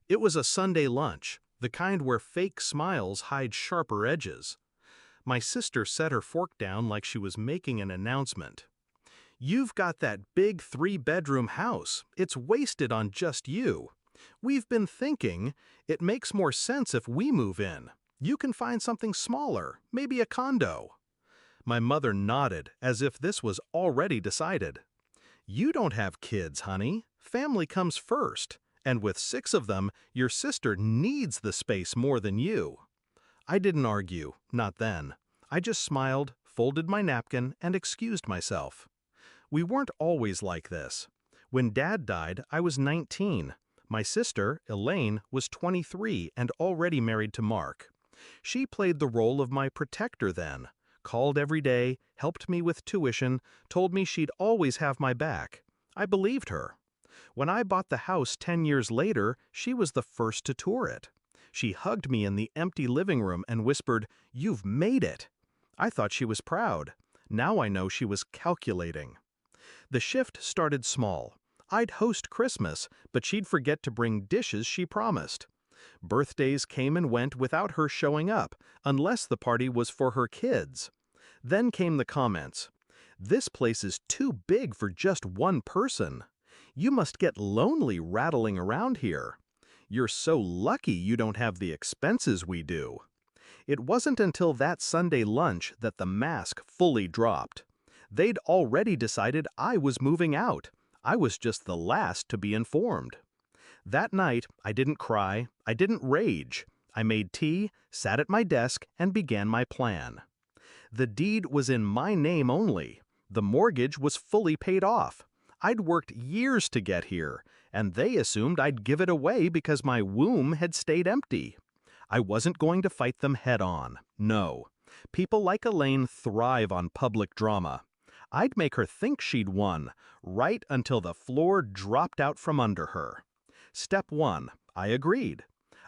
It was a Sunday lunch, the kind where fake smiles hide sharper edges. My sister set her fork down like she was making an announcement. "You've got that big three-bedroom house. It's wasted on just you. We've been thinking it makes more sense if we move in. You can find something smaller, maybe a condo." My mother nodded as if this was already decided. "You don't have kids, honey. Family comes first. And with 6 of them, your sister needs the space more than you." I didn't argue, not then. I just smiled, folded my napkin, and excused myself. We weren't always like this. When Dad died, I was 19. My sister, Elaine, was 23 and already married to Mark. She played the role of my protector then, called every day, helped me with tuition, told me she'd always have my back. I believed her. When I bought the house 10 years later, she was the first to tour it. She hugged me in the empty living room and whispered, "You've made it." I thought she was proud. Now I know she was calculating. The shift started small. I'd host Christmas, but she'd forget to bring dishes she promised. Birthdays came and went without her showing up, unless the party was for her kids. Then came the comments. "This place is too big for just one person. You must get lonely rattling around here. You're so lucky you don't have the expenses we do." It wasn't until that Sunday lunch that the mask fully dropped. They'd already decided I was moving out. I was just the last to be informed. That night, I didn't cry, I didn't rage. I made tea, sat at my desk, and began my plan. The deed was in my name only. The mortgage was fully paid off. I'd worked years to get here, and they assumed I'd give it away because my womb had stayed empty. I wasn't going to fight them head on. No. People like Elaine thrive on public drama. I'd make her think she'd won, right until the floor dropped out from under her. Step 1. I agreed.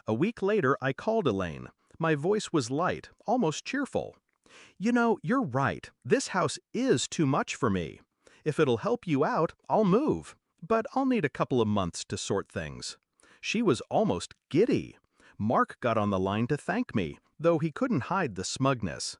A week later, I called Elaine. My voice was light, almost cheerful. "You know, you're right. This house is too much for me. If it'll help you out, I'll move. But I'll need a couple of months to sort things." She was almost giddy. Mark got on the line to thank me, though he couldn't hide the smugness.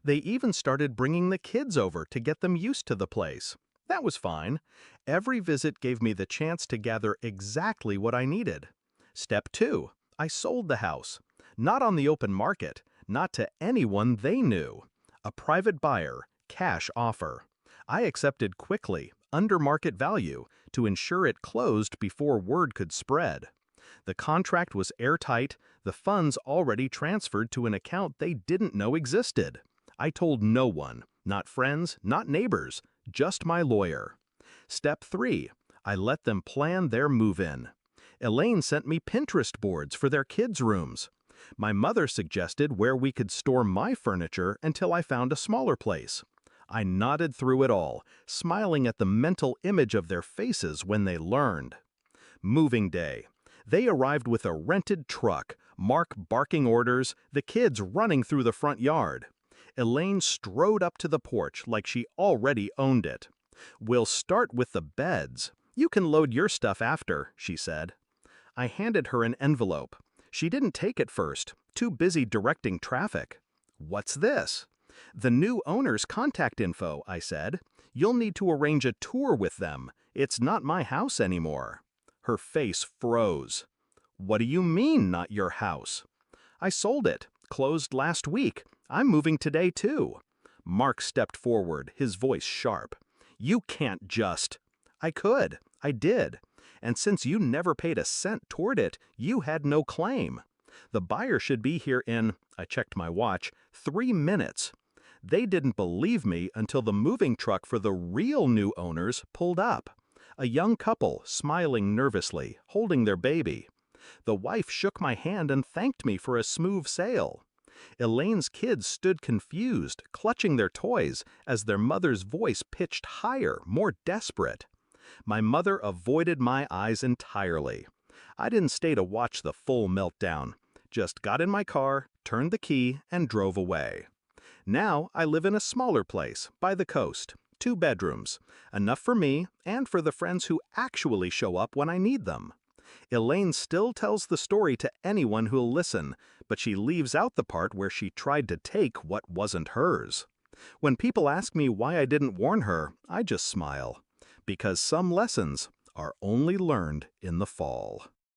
They even started bringing the kids over to get them used to the place. That was fine. Every visit gave me the chance to gather exactly what I needed. Step 2. I sold the house. Not on the open market, not to anyone they knew. A private buyer, cash offer. I accepted quickly, under market value, to ensure it closed before word could spread. The contract was airtight, the funds already transferred to an account they didn't know existed. I told no one, not friends, not neighbors, just my lawyer. Step 3. I let them plan their move-in. Elaine sent me Pinterest boards for their kids' rooms. My mother suggested where we could store my furniture until I found a smaller place. I nodded through it all, smiling at the mental image of their faces when they learned. Moving day. They arrived with a rented truck, Mark barking orders, the kids running through the front yard. Elaine strode up to the porch like she already owned it. "We'll start with the beds. You can load your stuff after," she said. I handed her an envelope. She didn't take it first, too busy directing traffic. "What's this?" "The new owner's contact info," I said. "You'll need to arrange a tour with them. It's not my house anymore." Her face froze. "What do you mean, not your house?" "I sold it. Closed last week. I'm moving today, too." Mark stepped forward, his voice sharp. "You can't just—" "I could. I did. And since you never paid a cent toward it, you had no claim. The buyer should be here in," I checked my watch, "3 minutes." They didn't believe me until the moving truck for the real new owners pulled up. A young couple, smiling nervously, holding their baby. The wife shook my hand and thanked me for a smooth sale. Elaine's kids stood confused, clutching their toys, as their mother's voice pitched higher, more desperate. My mother avoided my eyes entirely. I didn't stay to watch the full meltdown. Just got in my car, turned the key, and drove away. Now I live in a smaller place, by the coast. 2 bedrooms. Enough for me and for the friends who actually show up when I need them. Elaine still tells the story to anyone who'll listen, but she leaves out the part where she tried to take what wasn't hers. When people ask me why I didn't warn her, I just smile. Because some lessons are only learned in the fall.